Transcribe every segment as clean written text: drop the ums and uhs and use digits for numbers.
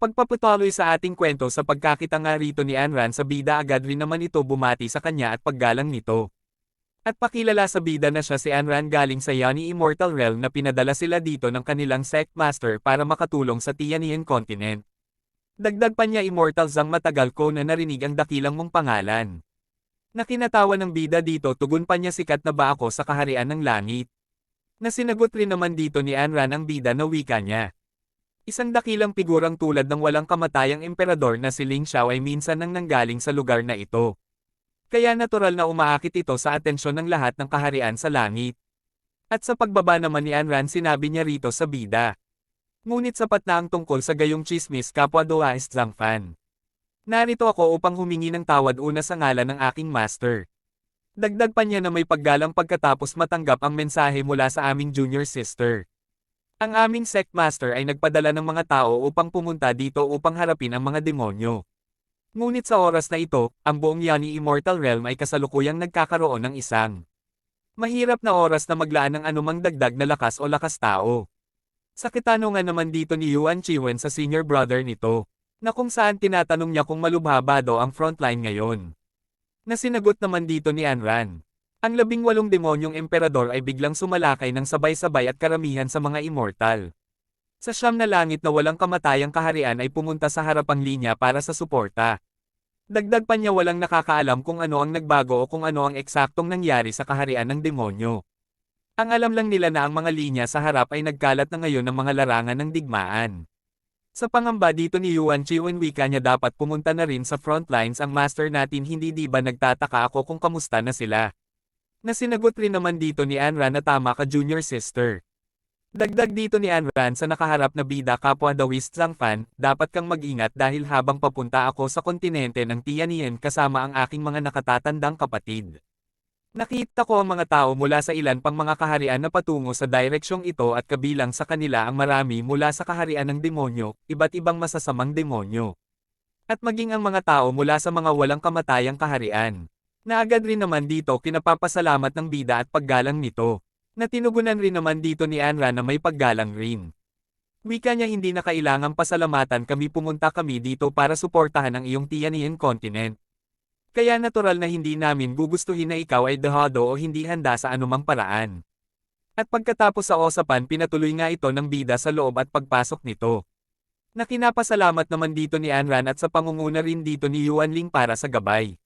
Pagpapatuloy sa ating kwento sa pagkakita nga rito ni Anran sa bida agad rin naman ito bumati sa kanya at paggalang nito. At pakilala sa bida na siya si Anran galing sa Yani Immortal Realm na pinadala sila dito ng kanilang Sect Master para makatulong sa Tianian Continent. Dagdag pa niya Immortal Zang matagal ko na narinig ang dakilang mong pangalan. Na kinatawa ng bida dito tugon pa niya sikat na ba ako sa kaharian ng langit. Na sinagot rin naman dito ni Anran ang bida na wika niya. Isang dakilang figurang tulad ng walang kamatayang emperador na si Ling Xiao ay minsan nang nanggaling sa lugar na ito. Kaya natural na umaakit ito sa atensyon ng lahat ng kaharian sa langit. At sa pagbaba naman ni Anran sinabi niya rito sa bida. Ngunit sapat na ang tungkol sa gayong chismis kapwa Doais Zhangfan. Narito ako upang humingi ng tawad una sa ngalan ng aking master. Dagdag pa niya na may paggalang pagkatapos matanggap ang mensahe mula sa aming junior sister. Ang aming sect master ay nagpadala ng mga tao upang pumunta dito upang harapin ang mga demonyo. Ngunit sa oras na ito, ang buong Yani Immortal Realm ay kasalukuyang nagkakaroon ng isang mahirap na oras na maglaan ng anumang dagdag na lakas o lakas tao. Sa katanungan naman dito ni Yuan Chiwen sa senior brother nito, na kung saan tinatanong niya kung malubha ba daw ang frontline ngayon. Na sinagot naman dito ni Anran. Ang 18 demonyong emperador ay biglang sumalakay ng sabay-sabay at karamihan sa mga immortal. Sa siyam na langit na walang kamatayang kaharian ay pumunta sa harapang linya para sa suporta. Dagdag pa niya walang nakakaalam kung ano ang nagbago o kung ano ang eksaktong nangyari sa kaharian ng demonyo. Ang alam lang nila na ang mga linya sa harap ay nagkalat na ngayon ng mga larangan ng digmaan. Sa pangamba dito ni Yuan Chiwen wika niya dapat pumunta na rin sa frontlines ang master natin hindi di ba nagtataka ako kung kamusta na sila. Na sinagot rin naman dito ni Anran na tama ka junior sister. Dagdag dito ni Anran sa nakaharap na bida kapwa Dawis Zhangfan, dapat kang mag-ingat dahil habang papunta ako sa kontinente ng Tianien kasama ang aking mga nakatatandang kapatid. Nakita ko ang mga tao mula sa ilan pang mga kaharian na patungo sa direksyong ito at kabilang sa kanila ang marami mula sa kaharian ng demonyo, iba't ibang masasamang demonyo. At maging ang mga tao mula sa mga walang kamatayang kaharian. Na agad rin naman dito kinapapasalamat ng bida at paggalang nito. Na tinugunan rin naman dito ni Anran na may paggalang rin. Wika niya hindi na kailangang pasalamatan kami pumunta kami dito para suportahan ang iyong Tianian Continent. Kaya natural na hindi namin gugustuhin na ikaw ay dehado o hindi handa sa anumang paraan. At pagkatapos sa usapan pinatuloy nga ito ng bida sa loob at pagpasok nito. Na kinapasalamat naman dito ni Anran at sa pangunguna rin dito ni Yuan Ling para sa gabay.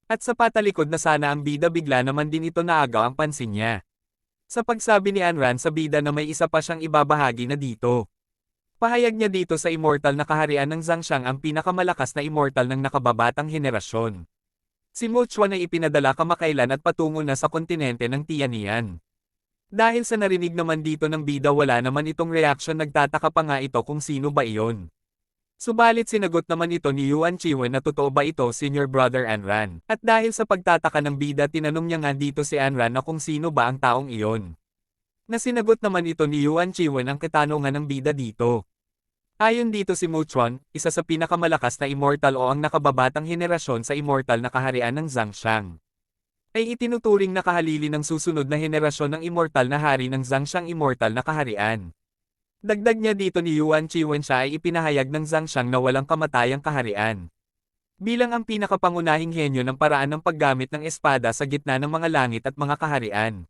At sa patalikod na sana ang bida bigla naman din ito naagaw ang pansin niya. Sa pagsabi ni Anran sa bida na may isa pa siyang ibabahagi na dito. Pahayag niya dito sa immortal na kaharian ng Zhangxiang ang pinakamalakas na immortal ng nakababatang henerasyon. Si Mu Chuan ay ipinadala kamakailan at patungo na sa kontinente ng Tianian. Dahil sa narinig naman dito ng bida wala naman itong reaksyon nagtataka pa nga ito kung sino ba iyon. Subalit sinagot naman ito ni Yuan Chiwen na totoo ba ito senior brother Anran. At dahil sa pagtataka ng bida tinanong niya nga dito si Anran na kung sino ba ang taong iyon. Na sinagot naman ito ni Yuan Chiwen ang katanungan ng bida dito. Ayon dito si Mu Chuan, isa sa pinakamalakas na immortal o ang nakababatang henerasyon sa immortal na kaharian ng Zhangxiang. Ay itinuturing na kahalili ng susunod na henerasyon ng immortal na hari ng Zhangxiang immortal na kaharian. Dagdag niya dito ni Yuan Chiwen siya ay ipinahayag ng Zhangxiang na walang kamatayang kaharian. Bilang ang pinakapangunahing henyo ng paraan ng paggamit ng espada sa gitna ng mga langit at mga kaharian.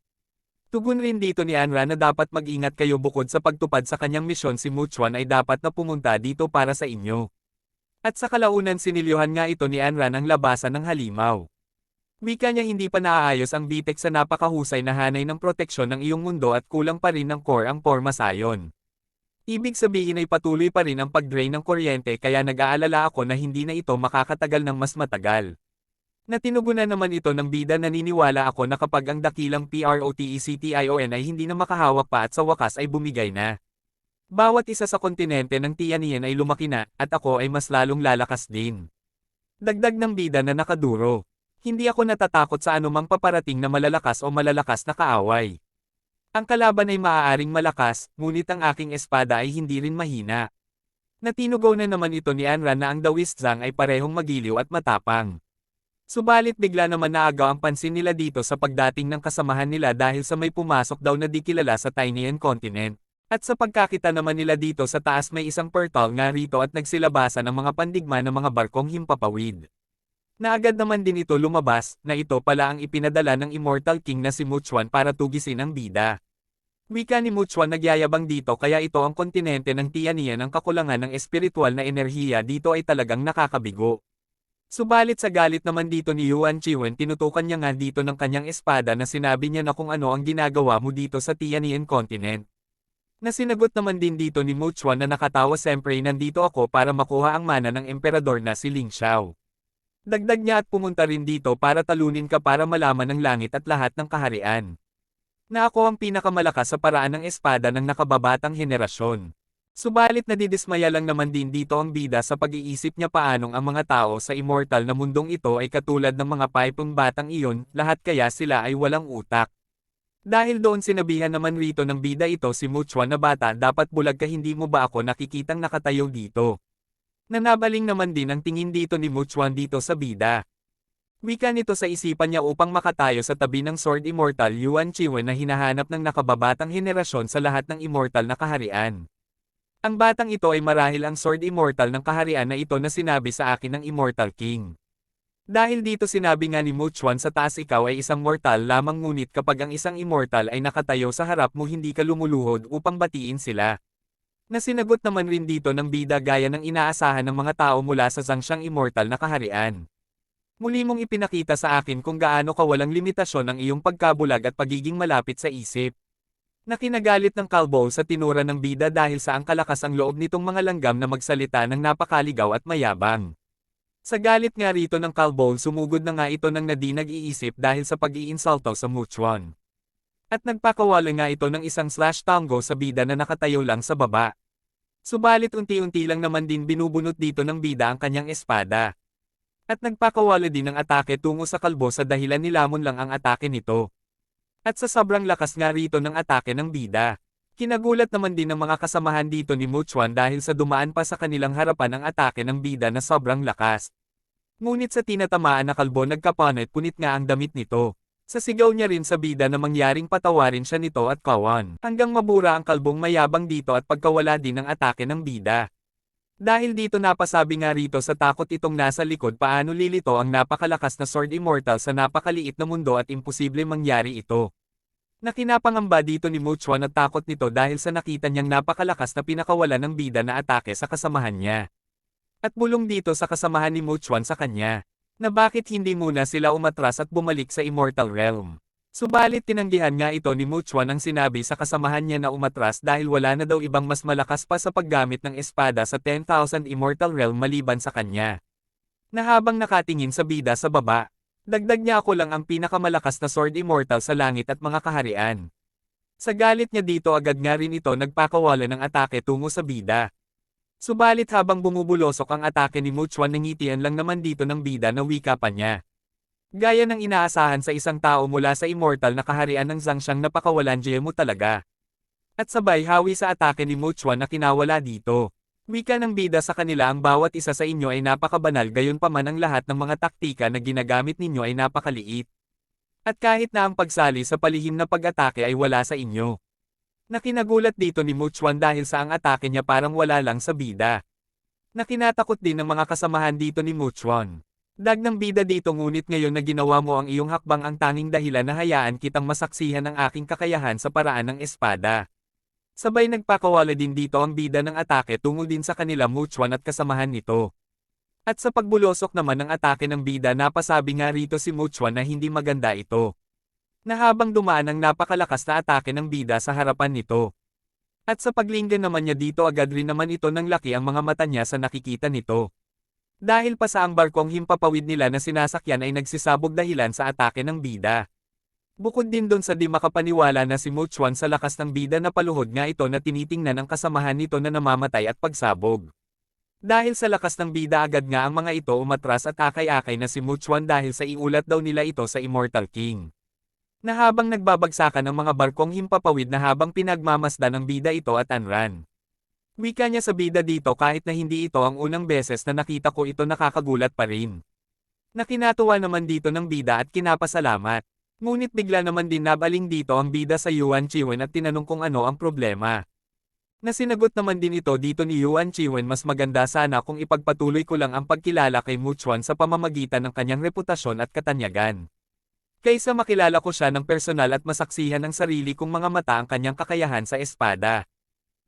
Tugon rin dito ni Anran na dapat mag-ingat kayo bukod sa pagtupad sa kanyang misyon si Mu Chuan ay dapat na pumunta dito para sa inyo. At sa kalaunan sinilyohan nga ito ni Anran ang labasan ng halimaw. Wika niya hindi pa naaayos ang bitek sa napakahusay na hanay ng proteksyon ng iyong mundo at kulang pa rin ng core ang pormasayon. Ibig sabihin ay patuloy pa rin ang pag-drain ng kuryente kaya nag-aalala ako na hindi na ito makakatagal ng mas matagal. Na tinugunan naman ito ng bida naniniwala ako na kapag ang dakilang PROTECTION ay hindi na makahawak pa at sa wakas ay bumigay na. Bawat isa sa kontinente ng Tianien ay lumaki na at ako ay mas lalong lalakas din. Dagdag ng bida na nakaduro. Hindi ako natatakot sa anumang paparating na malalakas o malalakas na kaaway. Ang kalaban ay maaaring malakas, ngunit ang aking espada ay hindi rin mahina. Natinugaw na naman ito ni Anran na ang Dawis Zhang ay parehong magiliw at matapang. Subalit bigla naman naagaw ang pansin nila dito sa pagdating ng kasamahan nila dahil sa may pumasok daw na di kilala sa Tianian Continent. At sa pagkakita naman nila dito sa taas may isang portal nga rito at nagsilabasan ang mga pandigma ng mga barkong himpapawid. Naagad naman din ito lumabas, na ito pala ang ipinadala ng Immortal King na si Muchuan para tugisin ang bida. Wika ni Muchuan nagyayabang dito kaya ito ang kontinente ng Tianian ang kakulangan ng espiritual na enerhiya dito ay talagang nakakabigo. Subalit sa galit naman dito ni Yuan Chiwen tinutukan niya nga dito ng kanyang espada na sinabi niya na kung ano ang ginagawa mo dito sa Tianian continent. Nasinagot naman din dito ni Muchuan na nakatawa siyempre nandito ako para makuha ang mana ng emperador na si Ling Xiao. Dagdag niya at pumunta rin dito para talunin ka para malaman ng langit at lahat ng kaharian. Na ako ang pinakamalakas sa paraan ng espada ng nakababatang henerasyon. Subalit nadidismaya lang naman din dito ang bida sa pag-iisip niya paanong ang mga tao sa immortal na mundong ito ay katulad ng mga paipong batang iyon, lahat kaya sila ay walang utak. Dahil doon sinabihan naman rito ng bida ito si Muchuan na bata dapat bulag ka hindi mo ba ako nakikitang nakatayo dito. Nanabaling naman din ang tingin dito ni Muchuan dito sa bida. Wika nito sa isipan niya upang makatayo sa tabi ng Sword Immortal Yuan Chiwen na hinahanap ng nakababatang henerasyon sa lahat ng immortal na kaharian. Ang batang ito ay marahil ang Sword Immortal ng kaharian na ito na sinabi sa akin ng Immortal King. Dahil dito sinabi nga ni Muchuan sa taas ikaw ay isang mortal lamang ngunit kapag ang isang immortal ay nakatayo sa harap mo hindi ka lumuluhod upang batiin sila. Nasinagot naman rin dito ng bida gaya ng inaasahan ng mga tao mula sa Zhangxiang immortal na kaharian. Muli mong ipinakita sa akin kung gaano ka walang limitasyon ang iyong pagkabulag at pagiging malapit sa isip. Nakinagalit ng kalbo sa tinura ng bida dahil sa ang kalakas ang loob nitong mga langgam na magsalita ng napakaligaw at mayabang. Sa galit nga rito ng kalbo sumugod na nga ito ng nadi nag-iisip dahil sa pag-iinsulto sa Muchuan. At nagpakawala nga ito ng isang slash tango sa bida na nakatayo lang sa baba. Subalit unti-unti lang naman din binubunot dito ng bida ang kanyang espada. At nagpakawala din ng atake tungo sa kalbo sa dahilan nilamon lang ang atake nito. At sa sobrang lakas nga rito ng atake ng bida. Kinagulat naman din ng mga kasamahan dito ni Muchuan dahil sa dumaan pa sa kanilang harapan ang atake ng bida na sobrang lakas. Ngunit sa tinatamaan na kalbo nagkapanit punit nga ang damit nito. Sa sigaw niya rin sa bida na mangyaring patawarin siya nito at kawan. Hanggang mabura ang kalbong mayabang dito at pagkawala din ng atake ng bida. Dahil dito napasabi nga rito sa takot itong nasa likod paano lilito ang napakalakas na Sword Immortal sa napakaliit na mundo at imposible mangyari ito. Nakinapangamba dito ni Muchuan at takot nito dahil sa nakita niyang napakalakas na pinakawala ng bida na atake sa kasamahan niya. At bulong dito sa kasamahan ni Muchuan sa kanya, na bakit hindi muna sila umatras at bumalik sa Immortal Realm. Subalit tinanggihan nga ito ni Muchuan ang sinabi sa kasamahan niya na umatras dahil wala na daw ibang mas malakas pa sa paggamit ng espada sa 10,000 Immortal Realm maliban sa kanya. Na habang nakatingin sa bida sa baba, dagdag niya ako lang ang pinakamalakas na Sword Immortal sa langit at mga kaharian. Sa galit niya dito agad nga rin ito nagpakawala ng atake tungo sa bida. Subalit habang bumubulosok ang atake ni Muchuan nangitian lang naman dito ng bida na wika pa niya. Gaya ng inaasahan sa isang tao mula sa immortal na kaharian ng Zhangxiang napakawalan mo talaga. At sabay hawi sa atake ni Muchuan na kinawala dito. Wika ng bida sa kanila ang bawat isa sa inyo ay napakabanal gayon pa man ang lahat ng mga taktika na ginagamit ninyo ay napakaliit. At kahit na ang pagsali sa palihim na pag-atake ay wala sa inyo. Nakinagulat dito ni Muchuan dahil sa ang atake niya parang wala lang sa bida. Nakinatakot din ng mga kasamahan dito ni Muchuan. Dag ng bida dito ngunit ngayon na ginawa mo ang iyong hakbang ang tanging dahilan na hayaan kitang masaksihan ang aking kakayahan sa paraan ng espada. Sabay nagpakawala din dito ang bida ng atake tungo din sa kanila Muchuan at kasamahan nito. At sa pagbulosok naman ng atake ng bida napasabi nga rito si Muchuan na hindi maganda ito. Na habang dumaan ang napakalakas na atake ng bida sa harapan nito. At sa paglinggan naman niya dito agad rin naman ito ng laki ang mga mata niya sa nakikita nito. Dahil pa sa ang barkong himpapawid nila na sinasakyan ay nagsisabog dahilan sa atake ng bida. Bukod din doon sa di makapaniwala na si Muchuan sa lakas ng bida na paluhod nga ito na tinitingnan ng kasamahan nito na namamatay at pagsabog. Dahil sa lakas ng bida agad nga ang mga ito umatras at akay-akay na si Muchuan dahil sa iulat daw nila ito sa Immortal King. Na habang nagbabagsakan ng mga barkong himpapawid na habang pinagmamasdan ng bida ito at Anran. Wika niya sa bida dito kahit na hindi ito ang unang beses na nakita ko ito nakakagulat pa rin. Nakinatuwa naman dito ng bida at kinapasalamat. Ngunit bigla naman din nabaling dito ang bida sa Yuan Chiwen at tinanong kung ano ang problema. Nasinagot naman din ito dito ni Yuan Chiwen, mas maganda sana kung ipagpatuloy ko lang ang pagkilala kay Mu Chuan sa pamamagitan ng kanyang reputasyon at katanyagan. Kaysa makilala ko siya ng personal at masaksihan ng sarili kong mga mata ang kanyang kakayahan sa espada.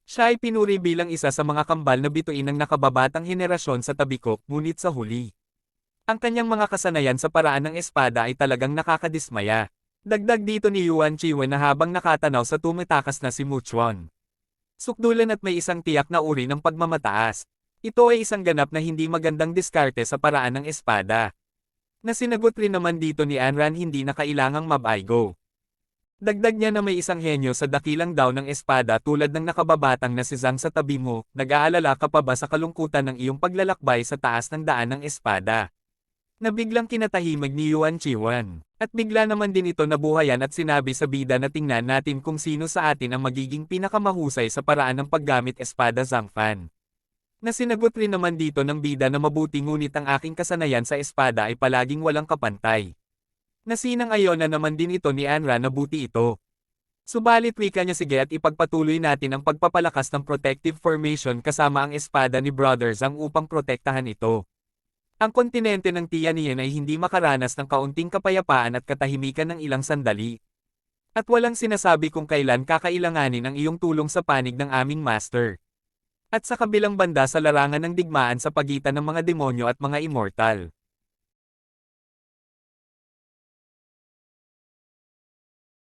Siya ay pinuri bilang isa sa mga kambal na bituin ng nakababatang henerasyon sa tabi ko, ngunit sa huli, ang kanyang mga kasanayan sa paraan ng espada ay talagang nakakadismaya. Dagdag dito ni Yuan Chiwen na habang nakatanaw sa tumatakas na si Mu Chuan, sukdulan at may isang tiyak na uri ng pagmamataas. Ito ay isang ganap na hindi magandang diskarte sa paraan ng espada. Nasinagot rin naman dito ni Anran hindi na kailangang mabaygo. Dagdag niya na may isang henyo sa dakilang daw ng espada tulad ng nakababatang na si Zhang sa tabi mo, nag-aalala ka pa ba sa kalungkutan ng iyong paglalakbay sa taas ng daan ng espada? Na biglang kinatahimik ni Yuan Chiwen. At bigla naman din ito nabuhayan at sinabi sa bida na tingnan natin kung sino sa atin ang magiging pinakamahusay sa paraan ng paggamit espada Zhang Fan. Nasinagot rin naman dito ng bida na mabuti ngunit ang aking kasanayan sa espada ay palaging walang kapantay. Nasinang-ayon na naman din ito ni Anra na buti ito. Subalit wika niya sige at ipagpatuloy natin ang pagpapalakas ng protective formation kasama ang espada ni Brother Zhang upang protektahan ito. Ang kontinente ng Tianyan ay hindi makaranas ng kaunting kapayapaan at katahimikan ng ilang sandali. At walang sinasabi kung kailan kakailanganin ang iyong tulong sa panig ng aming master. At sa kabilang banda sa larangan ng digmaan sa pagitan ng mga demonyo at mga immortal,